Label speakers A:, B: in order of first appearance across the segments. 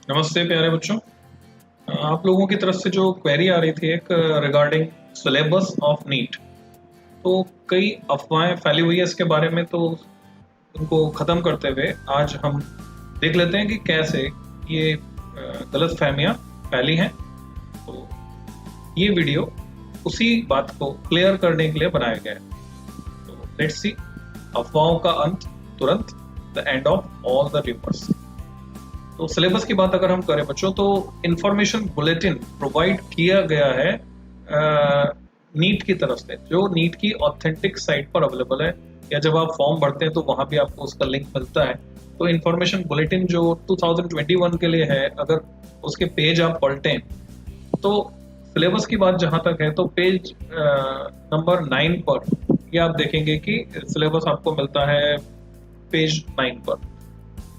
A: नमस्ते प्यारे बच्चों। आप लोगों की तरफ से जो क्वेरी आ रही थी एक रिगार्डिंग सिलेबस ऑफ नीट, तो कई अफवाहें फैली हुई है इसके बारे में। तो उनको ख़त्म करते हुए आज हम देख लेते हैं कि कैसे ये गलत फहमियाँ फैली हैं। तो ये वीडियो उसी बात को क्लियर करने के लिए बनाया गया है। तो लेट्स सी, अफवाहों का अंत तुरंत, the end of all the reverse. तो सिलेबस की बात अगर हम करें बच्चों, तो इंफॉर्मेशन बुलेटिन प्रोवाइड किया गया है नीट की तरफ से, जो नीट की ऑथेंटिक साइट पर अवेलेबल है, या जब आप फॉर्म भरते हैं तो वहां भी आपको उसका लिंक मिलता है। तो इंफॉर्मेशन बुलेटिन जो 2021 के लिए है, अगर उसके पेज आप पलटें तो सिलेबस की बात जहां तक है तो पेज नंबर 9 पर ये आप देखेंगे कि सिलेबस आपको मिलता है पेज 9 पर।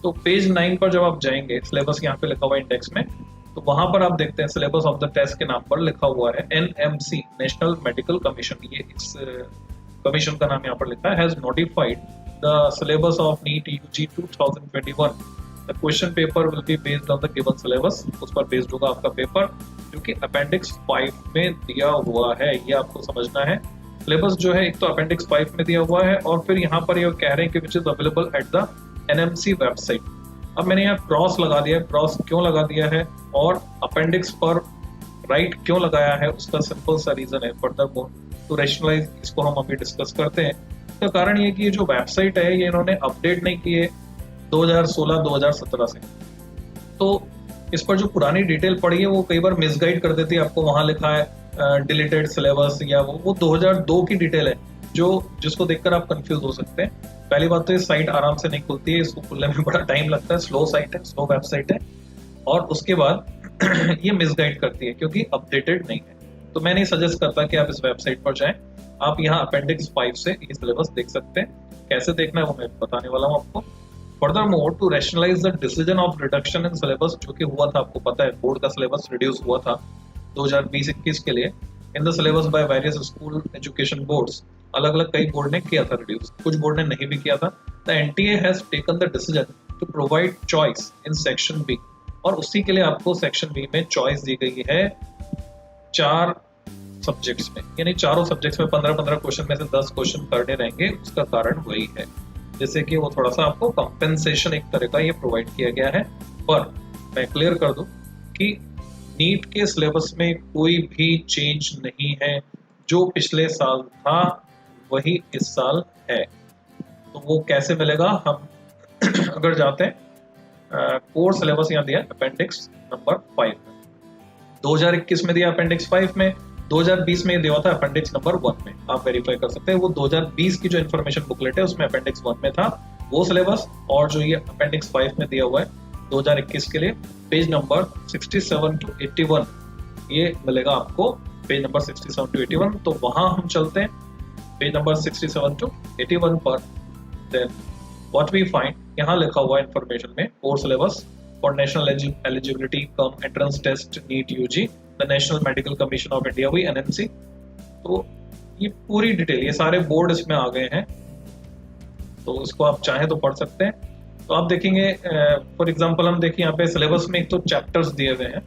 A: तो पेज 9 पर जब आप जाएंगे, सिलेबस यहाँ पे लिखा हुआ है इंडेक्स में, तो वहां पर आप देखते हैं सिलेबस ऑफ द टेस्ट के नाम पर लिखा हुआ है एनएमसी, नेशनल मेडिकल कमीशन। ये इस कमीशन का नाम यहाँ पर लिखा है, has notified the syllabus of NEET UG 2021। The question paper will be based on the given syllabus. उस पर बेस्ड होगा आपका पेपर, जो कि अपेंडिक्स 5 में दिया हुआ है। ये आपको समझना है। सिलेबस जो है एक तो अपेंडिक्स 5 में दिया हुआ है, और फिर यहाँ पर ये कह रहे हैं कि which is available at the NMC website. अब मैंने यहाँ क्रॉस लगा दिया है। क्रॉस क्यों लगा दिया है और अपेंडिक्स पर राइट क्यों लगाया है, उसका सिंपल सा रीजन है। फर्दर मोर टू रैशनलाइज, इसको हम अभी डिस्कस करते हैं। इसका कारण ये कि ये जो वेबसाइट है ये इन्होंने अपडेट नहीं की है 2016-2017 से। तो इस पर जो पुरानी डिटेल पड़ी है वो कई बार मिसगाइड कर देती है आपको। वहां लिखा है डिलीटेड सिलेबस, या वो 2002 की डिटेल है, जो जिसको देखकर आप कंफ्यूज हो सकते हैं। पहली बात तो ये साइट आराम से नहीं खुलती है, इसको खुलने में बड़ा टाइम लगता है, स्लो साइट है, स्लो वेबसाइट है। और उसके बाद ये मिसगाइड करती है क्योंकि अपडेटेड नहीं है। तो मैं नहीं सजेस्ट करता कि आप इस वेबसाइट पर जाएं। आप यहाँ अपेंडिक्स 5 से ये सिलेबस देख सकते हैं। कैसे देखना है वो मैं बताने वाला हूँ आपको। Further more to rationalise the decision of reduction in syllabus, जो कि हुआ था, आपको पता है बोर्ड का सिलेबस रिड्यूस हुआ था 2020-21 के लिए in the syllabus by various school education boards. अलग अलग कई बोर्ड ने किया था रिड्यूस, कुछ बोर्ड ने नहीं भी किया था। The NTA has taken the decision to provide choice in section B, और उसी के लिए आपको सेक्शन बी में चॉइस दी गई है 4 सब्जेक्ट्स में, यानी चारों सब्जेक्ट्स में 15-15 क्वेश्चन में से 10 क्वेश्चन करने रहेंगे। उसका कारण वही है, जैसे कि वो थोड़ा सा आपको कंपेंसेशन एक तरह का ये प्रोवाइड किया गया है। पर मैं क्लियर कर दूं कि नीट के सिलेबस में कोई भी चेंज नहीं है। जो पिछले साल था वही इस साल है। तो वो कैसे मिलेगा, हम अगर जाते हैं कोर सिलेबस यहाँ दिया अपेंडिक्स नंबर 5 में, 2021 में दिया अपेंडिक्स 5 में, 2020 में दिया हुआ था अपेंडिक्स नंबर 1 में। आप वेरीफाई कर सकते हैं। वो 2020 की जो इन्फॉर्मेशन बुकलेट है उसमें अपेंडिक्स 1 में था वो सिलेबस, और जो ये अपेंडिक्स 5 में दिया हुआ है 2021 के लिए पेज नंबर 67 टू 81, ये मिलेगा आपको पेज नंबर 67 टू 81। तो वहां हम चलते हैं पेज नंबर 67 टू 81 पर। देन व्हाट वी फाइंड, यहाँ लिखा हुआ है इन्फॉर्मेशन में, core syllabus for national eligibility cum entrance test NEET UG, the national medical commission of India, हुई एनएमसी। तो ये पूरी डिटेल, ये सारे बोर्ड इसमें आ गए हैं। तो इसको आप चाहें तो पढ़ सकते हैं। तो आप देखेंगे फॉर एग्जांपल, हम देखिए यहाँ पे सिलेबस में एक तो चैप्टर्स दिए हुए हैं।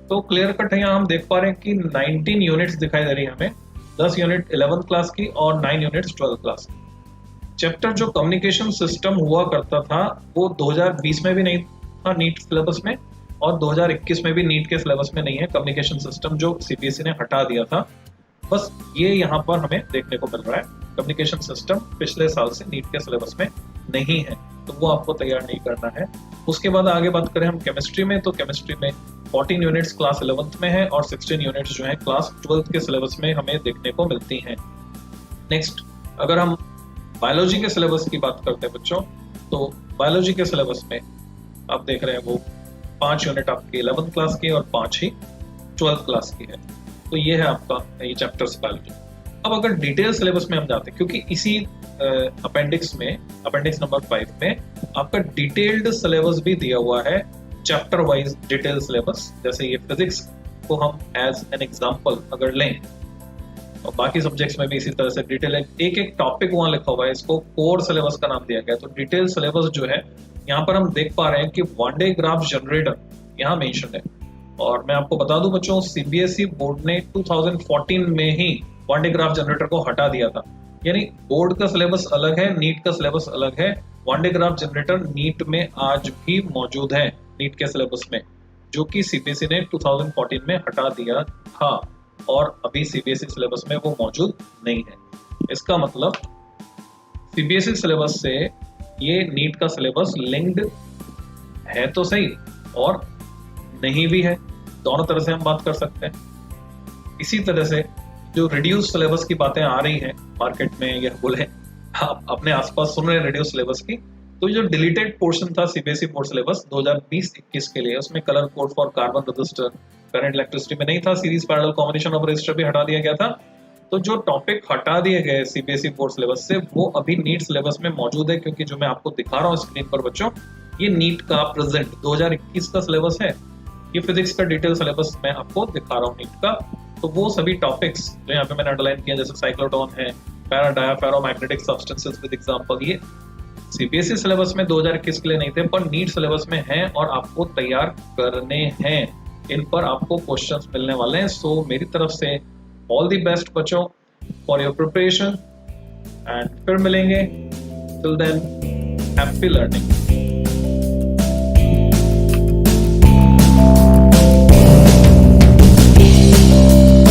A: तो क्लियर कट है, यहाँ हम देख पा रहे हैं कि 19 यूनिट्स दिखाई दे रही है हमें, 10 यूनिट 11th क्लास की और 9 यूनिट्स 12th क्लास की। चैप्टर जो कम्युनिकेशन सिस्टम हुआ करता था वो 2020 में भी नहीं था नीट सिलेबस में, और 2021 में भी नीट के सिलेबस में नहीं है। कम्युनिकेशन सिस्टम जो सीबीएसई ने हटा दिया था, बस ये यहाँ पर हमें देखने को मिल रहा है। कम्युनिकेशन सिस्टम पिछले साल से नीट के सिलेबस में नहीं है, तो वो आपको तैयार नहीं करना है। उसके बाद आगे बात करें हम केमिस्ट्री में, तो केमिस्ट्री में 14 यूनिट्स क्लास 11th में है, और 16 यूनिट्स जो है क्लास 12th के सिलेबस में हमें देखने को मिलती हैं। नेक्स्ट, अगर हम बायोलॉजी के सिलेबस की बात करते हैं बच्चों, तो बायोलॉजी के सिलेबस में आप देख रहे हैं वो 5 यूनिट आपकी 11th क्लास की और 5 ही 12th क्लास की है। तो ये है आपका ये चैप्टर्स बायोलॉजी। अब अगर डिटेल सिलेबस में हम जाते हैं, क्योंकि इसी अपेंडिक्स में, अपेंडिक्स नंबर 5 में आपका डिटेल्ड सिलेबस भी दिया हुआ है, चैप्टर वाइज डिटेल सिलेबस। जैसे ये फिजिक्स को हम एज एन एग्जांपल अगर लें, और बाकी सब्जेक्ट्स में भी इसी तरह से डिटेल एक एक टॉपिक वहां लिखा हुआ है, इसको कोर सिलेबस का नाम दिया गया है। तो डिटेल सिलेबस जो है यहाँ पर हम देख पा रहे हैं कि वन डे ग्राफ जनरेटर, यहाँ मेंशन है। और मैं आपको बता दूं बच्चों, सीबीएसई बोर्ड ने 2014 में ही वन डे ग्राफ जनरेटर को हटा दिया था। यानी बोर्ड का सिलेबस अलग है, नीट का सिलेबस अलग है। One day graph generator NEET में आज भी मौजूद है, नीट के सिलेबस में, जो कि सीबीएसई ने 2014 में हटा दिया था और अभी सीबीएसई सिलेबस में वो मौजूद नहीं है। इसका मतलब सीबीएसई सिलेबस से ये नीट का सिलेबस लिंक्ड है तो सही और नहीं भी है, दोनों तरह से हम बात कर सकते हैं। इसी तरह से जो रिड्यूस सिलेबस की बातें आ रही हैं मार्केट में, या बोले आप अपने आसपास सुन रहे हैं रिड्यूस सिलेबस की, तो जो डिलीटेड पोर्शन था सीबीएसई बोर्ड सिलेबस 2020-21 के लिए, उसमें colour code for carbon register, current electricity में नहीं था, series parallel combination of register भी हटा दिया गया था। तो जो टॉपिक हटा दिए गए सीबीएसई बोर्ड सिलेबस से, वो अभी नीट सिलेबस में मौजूद है। क्योंकि जो मैं आपको दिखा रहा हूँ स्क्रीन पर बच्चों, ये नीट का प्रेजेंट 2021 का सिलेबस है। ये फिजिक्स का डिटेल सिलेबस मैं आपको दिखा रहा हूँ नीट का। तो वो सभी टॉपिक्स जो यहाँ पे मैंने अंडरलाइन किया, जैसे साइक्लोट्रॉन है, पैरा डायाफेरोमैग्नेटिक सब्सटेंसेस विद एग्जांपल, ये सीबीएसई सिलेबस में 2021 के लिए नहीं थे, पर नीट सिलेबस में हैं और आपको तैयार करने हैं। इन पर आपको क्वेश्चंस मिलने वाले हैं। सो मेरी तरफ से ऑल द बेस्ट बच्चों फॉर योर प्रिपरेशन, एंड फिर मिलेंगे। Till then, happy learning.